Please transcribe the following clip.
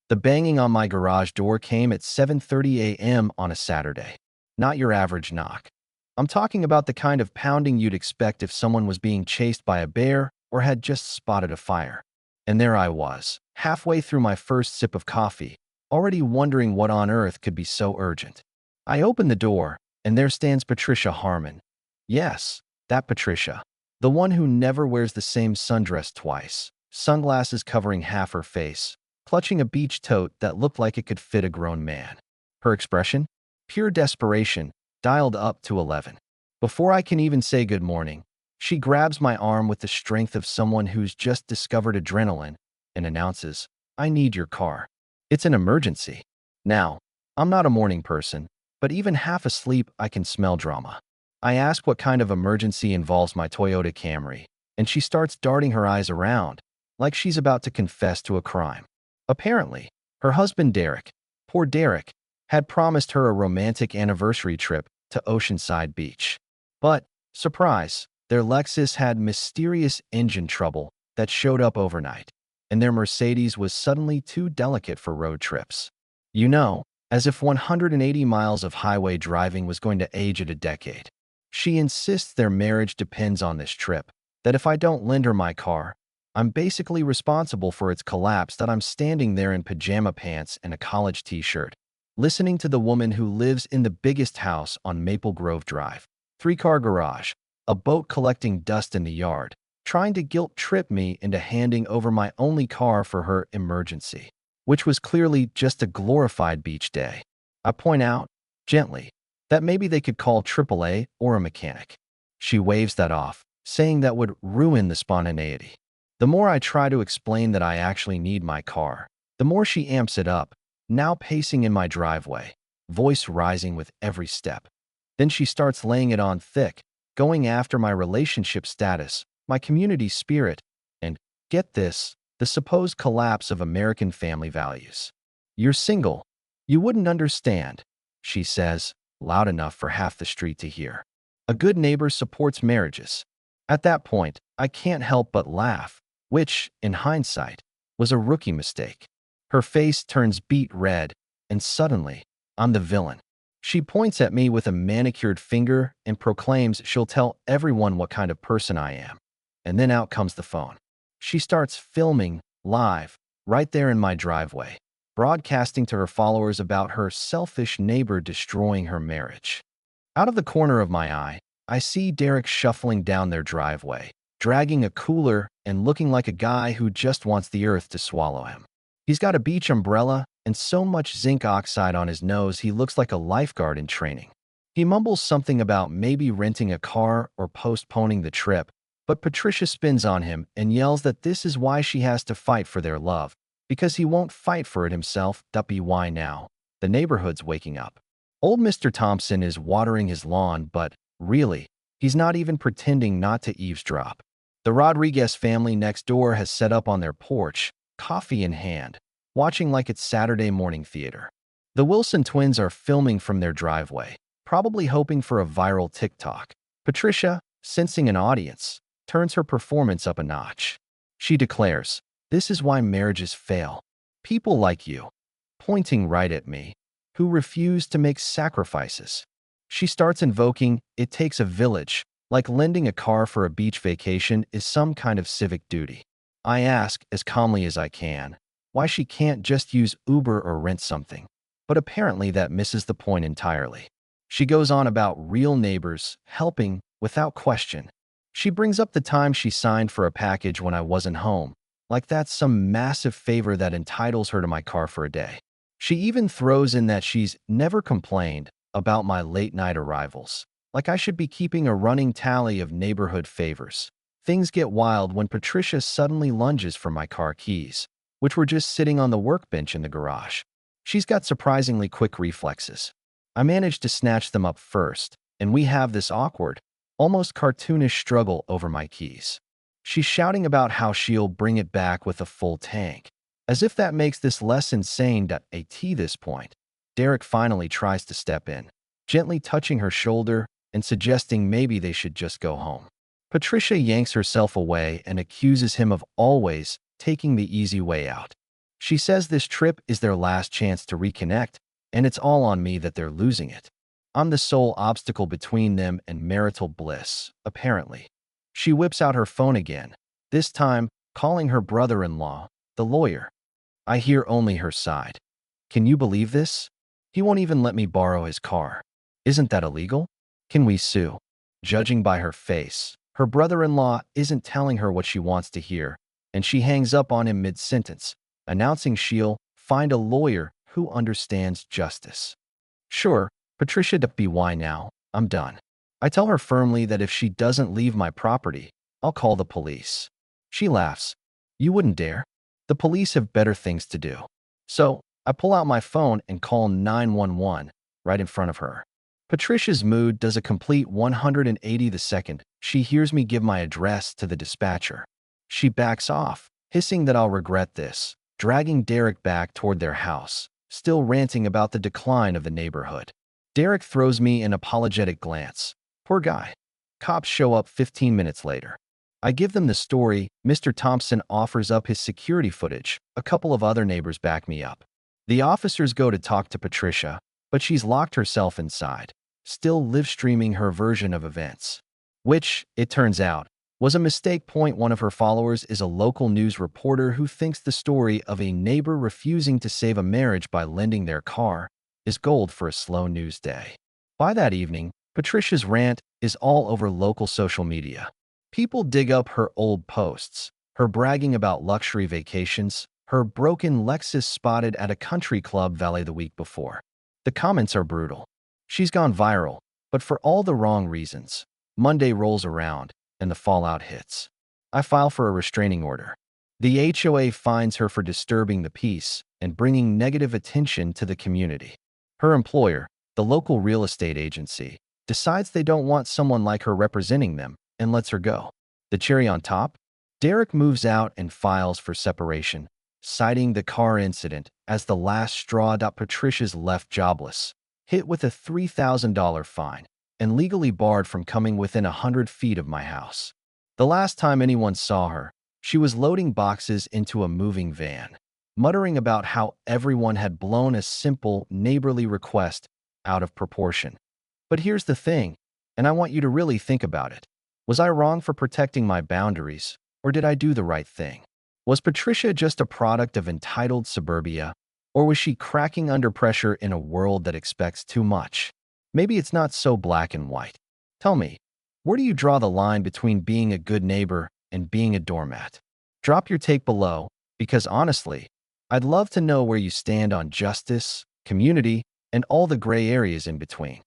The banging on my garage door came at 7:30 a.m. on a Saturday. Not your average knock. I'm talking about the kind of pounding you'd expect if someone was being chased by a bear or had just spotted a fire. And there I was, halfway through my first sip of coffee, already wondering what on earth could be so urgent. I opened the door, and there stands Patricia Harmon. Yes, that Patricia. The one who never wears the same sundress twice, sunglasses covering half her face, clutching a beach tote that looked like it could fit a grown man. Her expression? Pure desperation, dialed up to 11. Before I can even say good morning, she grabs my arm with the strength of someone who's just discovered adrenaline and announces, "I need your car. It's an emergency." Now, I'm not a morning person, but even half asleep, I can smell drama. I ask what kind of emergency involves my Toyota Camry, and she starts darting her eyes around, like she's about to confess to a crime. Apparently, her husband Derek, poor Derek, had promised her a romantic anniversary trip to Oceanside Beach. But, surprise, their Lexus had mysterious engine trouble that showed up overnight, and their Mercedes was suddenly too delicate for road trips. You know, as if 180 miles of highway driving was going to age it a decade. She insists their marriage depends on this trip, that if I don't lend her my car, I'm basically responsible for its collapse, that I'm standing there in pajama pants and a college t-shirt, listening to the woman who lives in the biggest house on Maple Grove Drive, 3-car garage, a boat collecting dust in the yard, trying to guilt-trip me into handing over my only car for her emergency, which was clearly just a glorified beach day. I point out, gently, that maybe they could call AAA or a mechanic. She waves that off, saying that would ruin the spontaneity. The more I try to explain that I actually need my car, the more she amps it up, now pacing in my driveway, voice rising with every step. Then she starts laying it on thick, going after my relationship status, my community spirit, and, get this, the supposed collapse of American family values. "You're single. You wouldn't understand," she says, loud enough for half the street to hear. "A good neighbor supports marriages." At that point, I can't help but laugh, which, in hindsight, was a rookie mistake. Her face turns beet red, and suddenly, I'm the villain. She points at me with a manicured finger and proclaims she'll tell everyone what kind of person I am. And then out comes the phone. She starts filming, live, right there in my driveway, broadcasting to her followers about her selfish neighbor destroying her marriage. Out of the corner of my eye, I see Derek shuffling down their driveway, dragging a cooler and looking like a guy who just wants the earth to swallow him. He's got a beach umbrella and so much zinc oxide on his nose he looks like a lifeguard in training. He mumbles something about maybe renting a car or postponing the trip, but Patricia spins on him and yells that this is why she has to fight for their love, because he won't fight for it himself. Why now? The neighborhood's waking up. Old Mr. Thompson is watering his lawn, but, really, he's not even pretending not to eavesdrop. The Rodriguez family next door has set up on their porch, coffee in hand, watching like it's Saturday morning theater. The Wilson twins are filming from their driveway, probably hoping for a viral TikTok. Patricia, sensing an audience, turns her performance up a notch. She declares, "This is why marriages fail. People like you," pointing right at me, "who refuse to make sacrifices." She starts invoking, "It takes a village," like lending a car for a beach vacation is some kind of civic duty. I ask, as calmly as I can, why she can't just use Uber or rent something. But apparently that misses the point entirely. She goes on about real neighbors, helping, without question. She brings up the time she signed for a package when I wasn't home, like that's some massive favor that entitles her to my car for a day. She even throws in that she's never complained about my late-night arrivals, like I should be keeping a running tally of neighborhood favors. Things get wild when Patricia suddenly lunges for my car keys, which were just sitting on the workbench in the garage. She's got surprisingly quick reflexes. I manage to snatch them up first, and we have this awkward, almost cartoonish struggle over my keys. She's shouting about how she'll bring it back with a full tank, as if that makes this less insane. At this point, Derek finally tries to step in, gently touching her shoulder and suggesting maybe they should just go home. Patricia yanks herself away and accuses him of always taking the easy way out. She says this trip is their last chance to reconnect, and it's all on me that they're losing it. I'm the sole obstacle between them and marital bliss, apparently. She whips out her phone again, this time calling her brother-in-law, the lawyer. I hear only her side. Can you believe this? He won't even let me borrow his car. Isn't that illegal? Can we sue? Judging by her face, her brother-in-law isn't telling her what she wants to hear, and she hangs up on him mid-sentence, announcing she'll find a lawyer who understands justice. Sure, Patricia WY now, I'm done. I tell her firmly that if she doesn't leave my property, I'll call the police. She laughs. You wouldn't dare. The police have better things to do. So, I pull out my phone and call 911 right in front of her. Patricia's mood does a complete 180 the second she hears me give my address to the dispatcher. She backs off, hissing that I'll regret this, dragging Derek back toward their house, still ranting about the decline of the neighborhood. Derek throws me an apologetic glance. Poor guy. Cops show up 15 minutes later. I give them the story. Mr. Thompson offers up his security footage. A couple of other neighbors back me up. The officers go to talk to Patricia, but she's locked herself inside, still live-streaming her version of events. Which, it turns out, was a mistake. One of her followers is a local news reporter who thinks the story of a neighbor refusing to save a marriage by lending their car is gold for a slow news day. By that evening, Patricia's rant is all over local social media. People dig up her old posts, her bragging about luxury vacations, her broken Lexus spotted at a country club valet the week before. The comments are brutal. She's gone viral, but for all the wrong reasons. Monday rolls around, and the fallout hits. I file for a restraining order. The HOA fines her for disturbing the peace and bringing negative attention to the community. Her employer, the local real estate agency, decides they don't want someone like her representing them and lets her go. The cherry on top? Derek moves out and files for separation, citing the car incident as the last straw. Patricia's left jobless, hit with a $3,000 fine, and legally barred from coming within 100 feet of my house. The last time anyone saw her, she was loading boxes into a moving van, muttering about how everyone had blown a simple, neighborly request out of proportion. But here's the thing, and I want you to really think about it. Was I wrong for protecting my boundaries, or did I do the right thing? Was Patricia just a product of entitled suburbia, or was she cracking under pressure in a world that expects too much? Maybe it's not so black and white. Tell me, where do you draw the line between being a good neighbor and being a doormat? Drop your take below, because honestly, I'd love to know where you stand on justice, community, and all the gray areas in between.